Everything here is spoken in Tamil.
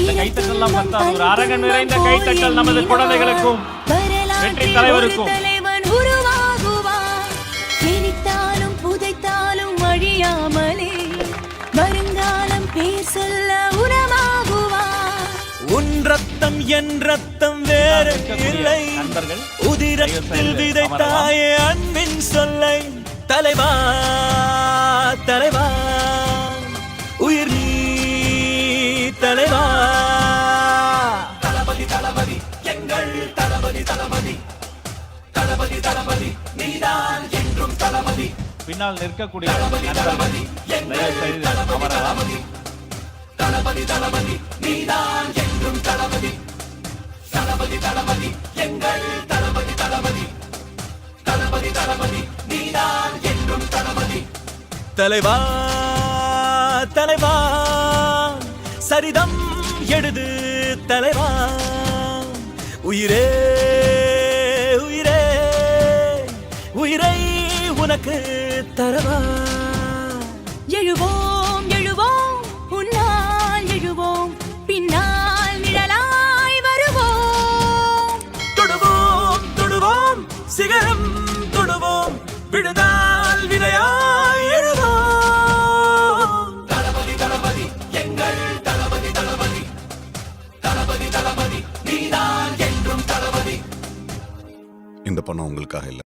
இந்த கைத்தட்டல் பத்தாது, ஒரு அரங்க நிறைந்த கைத்தட்டல் நமது குழந்தைகளுக்கும் வெற்றி தலைவருக்கும். நினைத்தாலும் புதைத்தாலும் அழியாமலே வருங்காலம் பேர் சொல்ல உரமாகுவார். உன் ரத்தம் என் ரத்தம் வேறு இல்லை, உதிரத்தில் விதைத்தாயே அன்பின் சொல்லை. தலைவா தலைவா உயிர் நீ தலைவா. தளபதி தளபதி எங்கள் தளபதி தளபதி தளபதி தளபதி நீதான் என்றும் தளபதி. பின்னால் நிற்கக்கூடிய தளபதி தளபதி எங்கள் தளபதி தளபதி தளபதி நீதான் என்றும் தளபதி. தளபதி தளபதி எங்கள் தளபதி தளபதி தளபதி தளபதி நீதான் என்றும் தளபதி. தலைவா தலைவா சரிதம் எழுது தலைவா. உயிரே உயிரே உயிரை உனக்கு தரவா. எழுவோம் எழுவோம் உன்னால் எழுவோம், பின்னால் நிழலாய் வருவோம். தொடுவோம் தொடுவோம் சிகரம் தொடுவோம், விடுதால் விதையாய் எழுவோம். தளபதி தளபதி எங்கள் தளபதி தளபதி தளபதி தளபதி நீதான் என்றும் தளபதி. இந்த பணம் உங்களுக்காக இல்லை.